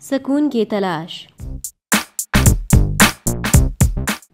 सुकून की तलाश।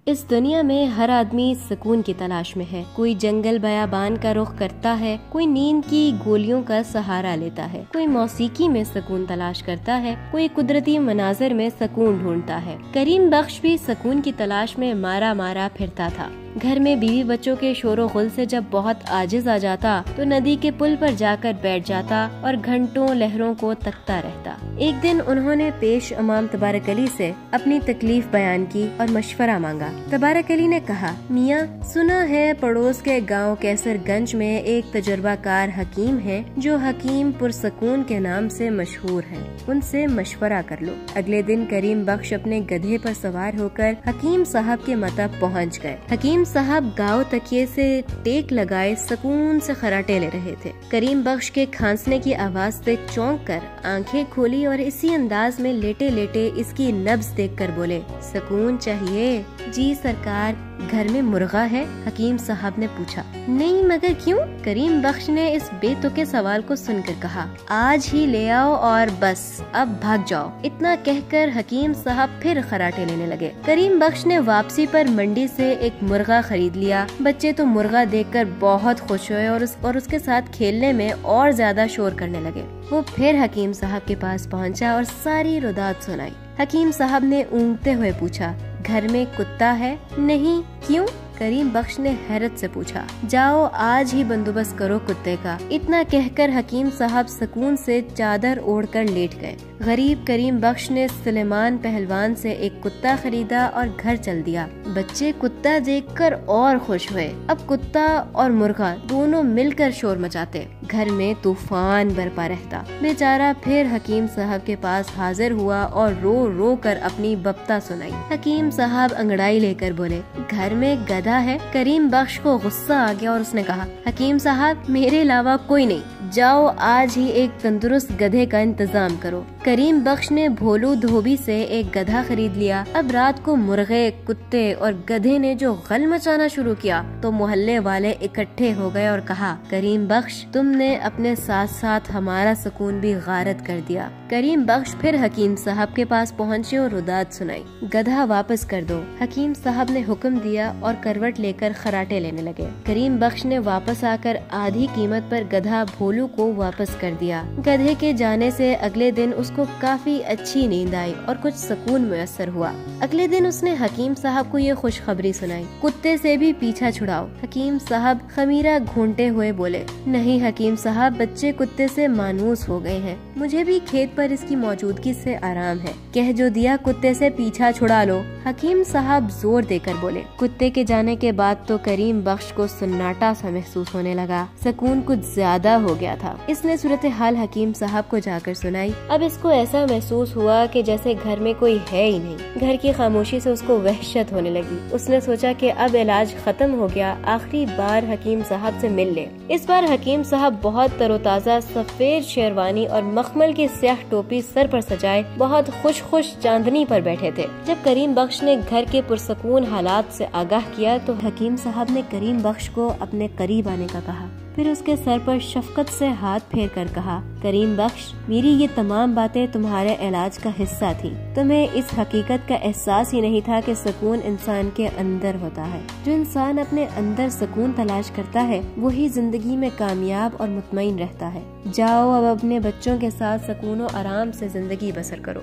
इस दुनिया में हर आदमी सुकून की तलाश में है। कोई जंगल बयाबान का रुख करता है, कोई नींद की गोलियों का सहारा लेता है, कोई मौसीकी में सुकून तलाश करता है, कोई कुदरती मनाजिर में सुकून ढूंढता है। करीम बख्श भी सुकून की तलाश में मारा मारा फिरता था। घर में बीवी बच्चों के शोरो गुल से जब बहुत आजिज आ जाता तो नदी के पुल पर जाकर बैठ जाता और घंटों लहरों को तकता रहता। एक दिन उन्होंने पेश इमाम तबारक अली से अपनी तकलीफ बयान की और मशवरा मांगा। तबारक अली ने कहा, मियाँ, सुना है पड़ोस के गांव कैसरगंज में एक तजुर्बाकार हकीम है जो हकीम पुरसकून के नाम से मशहूर है। उनसे मशवरा कर लो। अगले दिन करीम बख्श अपने गधे पर सवार होकर हकीम साहब के मतब पहुँच गए। हकीम साहब गाँव तकिए से टेक लगाए सुकून से खराटे ले रहे थे। करीम बख्श के खांसने की आवाज से चौंक कर आंखें खोली और इसी अंदाज में लेटे लेटे इसकी नब्ज देखकर बोले, सुकून चाहिए? जी सरकार, घर में मुर्गा है? हकीम साहब ने पूछा। नहीं, मगर क्यों? करीम बख्श ने इस बेतुके सवाल को सुनकर कहा, आज ही ले आओ और बस अब भाग जाओ। इतना कहकर हकीम साहब फिर खराटे लेने लगे। करीम बख्श ने वापसी पर मंडी से एक मुर्गा खरीद लिया। बच्चे तो मुर्गा देखकर बहुत खुश हुए और उसके साथ खेलने में और ज्यादा शोर करने लगे। वो फिर हकीम साहब के पास पहुंचा और सारी रुदात सुनाई। हकीम साहब ने ऊँगते हुए पूछा, घर में कुत्ता है? नहीं, क्यों? करीम बख्श ने हैरत से पूछा। जाओ आज ही बंदोबस्त करो कुत्ते का। इतना कहकर हकीम साहब सुकून से चादर ओढ़कर लेट गए। गरीब करीम बख्श ने सुलेमान पहलवान से एक कुत्ता खरीदा और घर चल दिया। बच्चे कुत्ता देखकर और खुश हुए। अब कुत्ता और मुर्गा दोनों मिलकर शोर मचाते। घर में तूफान बरपा रहता। बेचारा फिर हकीम साहब के पास हाजिर हुआ और रो रो कर अपनी बप्ता सुनाई। हकीम साहब अंगड़ाई लेकर बोले, घर में गधा है? करीम बख्श को गुस्सा आ गया और उसने कहा, हकीम साहब, मेरे अलावा कोई नहीं। जाओ आज ही एक तंदुरुस्त गधे का इंतजाम करो। करीम बख्श ने भोलू धोबी से एक गधा खरीद लिया। अब रात को मुर्गे, कुत्ते और गधे ने जो गल मचाना शुरू किया तो मोहल्ले वाले इकट्ठे हो गए और कहा, करीम बख्श, तुमने अपने साथ साथ हमारा सुकून भी गारत कर दिया। करीम बख्श फिर हकीम साहब के पास पहुँचे और रुदात सुनाई। गधा वापस कर दो। हकीम साहब ने हुक्म दिया और करवट लेकर खराटे लेने लगे। करीम बख्श ने वापस आकर आधी कीमत पर गधा भोलू को वापस कर दिया। गधे के जाने से अगले दिन उसको काफी अच्छी नींद आई और कुछ सुकून मुयस्सर हुआ। अगले दिन उसने हकीम साहब को ये खुशखबरी सुनाई, कुत्ते से भी पीछा छुड़ाओ। हकीम साहब खमीरा घूंटते हुए बोले, नहीं हकीम साहब, बच्चे कुत्ते से मानूस हो गए हैं। मुझे भी खेत पर इसकी मौजूदगी से आराम है। कह जो दिया, कुत्ते से पीछा छुड़ा लो। हकीम साहब जोर देकर बोले। कुत्ते के जाने के बाद तो करीम बख्श को सन्नाटा सा महसूस होने लगा। सुकून कुछ ज्यादा हो गया था। इसने सूरत हाल हकीम साहब को जाकर सुनाई। अब इसको ऐसा महसूस हुआ कि जैसे घर में कोई है ही नहीं। घर की खामोशी से उसको वहशत होने लगी। उसने सोचा कि अब इलाज खत्म हो गया, आखिरी बार हकीम साहब से मिल ले। इस बार हकीम साहब बहुत तरोताजा सफेद शेरवानी और मखमल की स्याह टोपी सर पर सजाए बहुत खुश खुश चांदनी पर बैठे थे। जब करीम बख्श ने घर के पुरसकून हालात से आगाह किया तो हकीम साहब ने करीम बख्श को अपने करीब आने का कहा। फिर उसके सर पर शफकत से हाथ फेर कर कहा, करीम बख्श, मेरी ये तमाम बातें तुम्हारे इलाज का हिस्सा थी। तुम्हें इस हकीकत का एहसास ही नहीं था कि सुकून इंसान के अंदर होता है। जो इंसान अपने अंदर सुकून तलाश करता है वही जिंदगी में कामयाब और मुतमईन रहता है। जाओ अब अपने बच्चों के साथ सुकून और आराम से जिंदगी बसर करो।